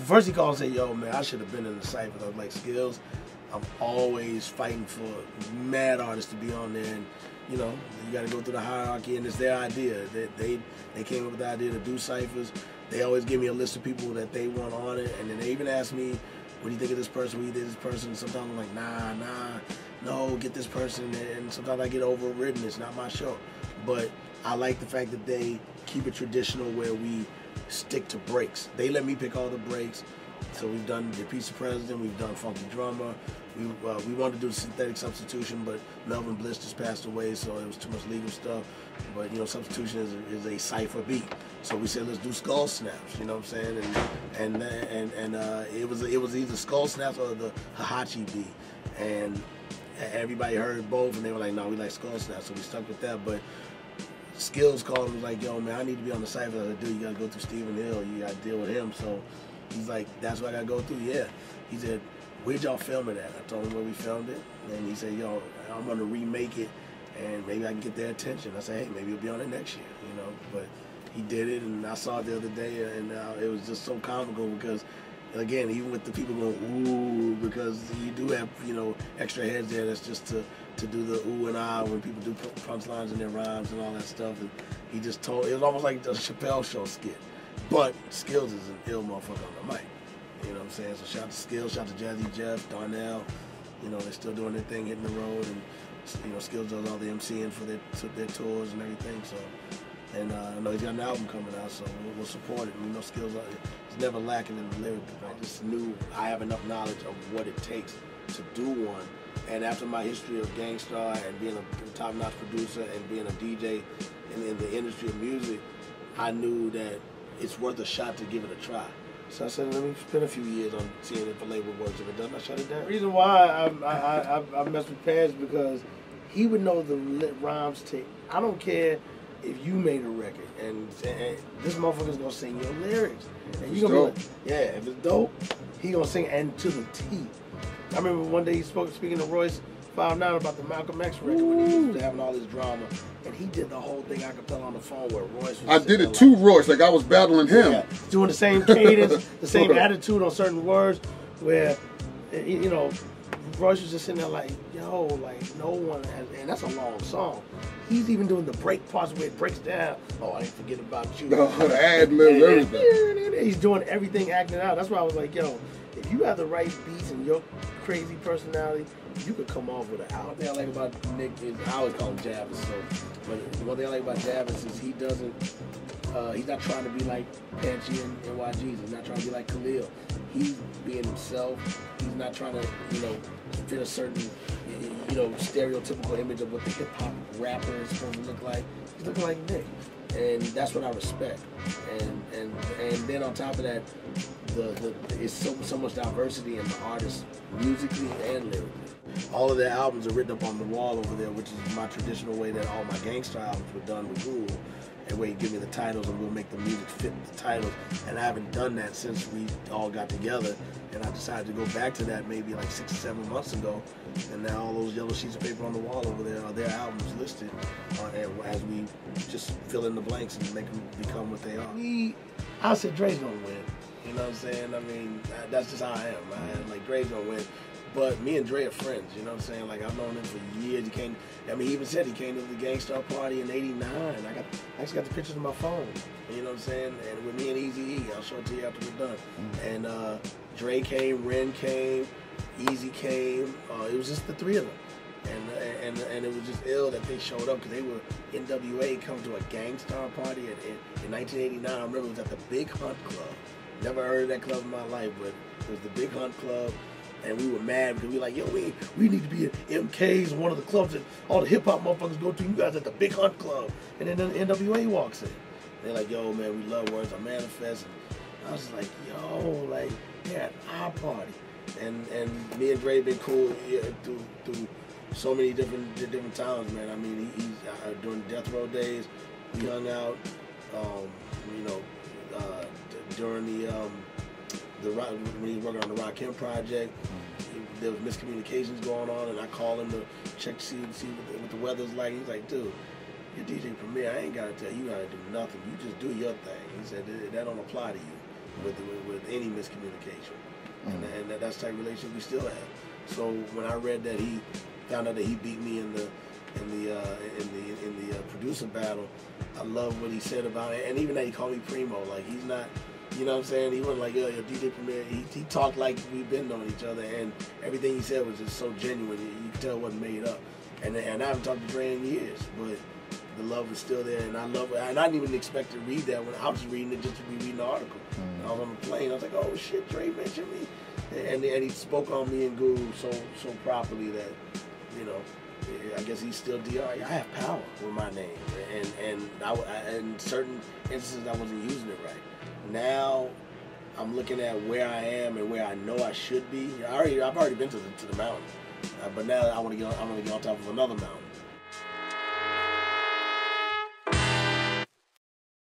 first he called and said, yo, man, I should have been in the Cyphers. I was like, Skills, I'm always fighting for mad artists to be on there. And, you know, you got to go through the hierarchy, and it's their idea. They came up with the idea to do Cyphers. They always give me a list of people that they want on it, and then they even ask me, what do you think of this person? What do you think of this person? Sometimes I'm like, nah, no, get this person. And sometimes I get overridden. It's not my show. But I like the fact that they keep it traditional where we stick to breaks. They let me pick all the breaks. So we've done the Piece of President, we've done Funky Drummer. We wanted to do synthetic substitution, but Melvin Bliss just passed away, so it was too much legal stuff. But you know, substitution is a cypher beat. So we said, let's do Skull Snaps. You know what I'm saying? And it was either Skull Snaps or the Hihachi beat. And everybody heard both, and they were like, no, we like Skull Snaps, so we stuck with that. But Skills called and was like, yo, man, I need to be on the Cypher. I said, dude, you gotta go through Stephen Hill. You gotta deal with him. So he's like, that's what I gotta go through? Yeah. He said, where'd y'all film it at? I told him where we filmed it. And he said, yo, I'm gonna remake it, and maybe I can get their attention. I said, hey, maybe you'll be on it next year, you know. But he did it, and I saw it the other day, and it was just so comical because, again, even with the people going, ooh, because you do have, you know, extra heads there that's just to do the ooh and ah when people do punchlines in their rhymes and all that stuff. And he just told, it was almost like the Chappelle Show skit. But Skills is an ill motherfucker on the mic. You know what I'm saying? So shout out to Skills, shout out to Jazzy Jeff, Darnell. You know, they're still doing their thing, hitting the road. And, you know, Skills does all the MCing for their tours and everything. So, and I know he's got an album coming out, so we'll support it. And, you know, Skills is never lacking in the lyric. I just knew I have enough knowledge of what it takes to do one. And after my history of Gangstar and being a top-notch producer and being a DJ in the industry of music, I knew that it's worth a shot to give it a try. So I said, let me spend a few years on seeing if a label works. If it doesn't, I shut it down. The reason why I messed with Paz because he would know the rhymes to. I don't care if you made a record and this motherfucker's gonna sing your lyrics. And you gonna be like, yeah, if it's dope, he gonna sing and to the T. I remember one day he speaking to Royce 5'9" about the Malcolm X record when he was having all this drama, and he did the whole thing a cappella on the phone where Royce was I did it to Royce, like I was battling him. Yeah, doing the same cadence, the same attitude on certain words, where, you know, Royce was just sitting there like, yo, like no one has, and that's a long song. He's even doing the break parts where it breaks down. Oh, I ain't forget about you. The ad-lib, everything. He's doing everything acting out. That's why I was like, yo, if you have the right beats and your crazy personality, you could come off with an album. One thing I like about Nick is, I always call him Javis, so, but one thing I like about Javis is he doesn't, he's not trying to be like Panchi and NYG. He's not trying to be like Khalil. He's being himself. He's not trying to, you know, fit a certain, you know, stereotypical image of what the hip-hop rapper is supposed to look like. He's looking like Nick. And that's what I respect. And then on top of that, it's so much diversity in the artists, musically and lyrically. All of their albums are written up on the wall over there, which is my traditional way that all my Gangstar albums were done with Rule. And where you give me the titles and we'll make the music fit the titles. And I haven't done that since we all got together. And I decided to go back to that maybe like 6 or 7 months ago. And now all those yellow sheets of paper on the wall over there are their albums listed as we just fill in the blanks and make them become what they are. I said Dre's gonna win. You know what I'm saying? I mean, that's just how I am, man. Like, Dre's gonna win. But me and Dre are friends, you know what I'm saying? Like, I've known him for years. He even said he came to the Gangstar party in '89. I actually got the pictures on my phone. You know what I'm saying? And with me and Eazy-E, I'll show it to you after we're done. And Dre came, Ren came, Eazy came. It was just the three of them. And it was just ill that they showed up because they were N.W.A. come to a Gangstar party in 1989. I remember it was at the Big Hunt Club. Never heard of that club in my life, but it was the Big Hunt Club. And we were mad because we were like, yo, we need to be at MK's, one of the clubs that all the hip-hop motherfuckers go to. You guys at the Big Hunt Club. And then the N.W.A. walks in. They're like, yo, man, we love Words on Manifest. And I was like, yo, like, they're at our party. And me and Dre been cool through so many different times, man. I mean, he's during Death Row days, we hung out, you know, during when he was working on the Rakim project, there was miscommunications going on, and I called him to check to see what the weather's like. He's like, dude, you're DJ Premier. I ain't got to tell you how to do nothing. You just do your thing. He said, that don't apply to you. with any miscommunication, and that's the type of relationship we still have. So when I read that he found out that he beat me in the producer battle, I love what he said about it, and even that he called me Primo. Like, he's not, you know what I'm saying? He wasn't like, yo, DJ Premier. He talked like we've been knowing each other, and everything he said was just so genuine. You could tell it wasn't made up. And I haven't talked to Dre in years, but the love is still there, and I love it. And I didn't even expect to read that when I was reading it, just to be reading the article. And I was on the plane. I was like, oh shit, Dre mentioned me, and he spoke on me and Guru so properly that, you know, I guess he's still DR. I have power with my name, and in certain instances I wasn't using it right. Now I'm looking at where I am and where I know I should be. I've already been to the mountain, but now I want to get on top of another mountain.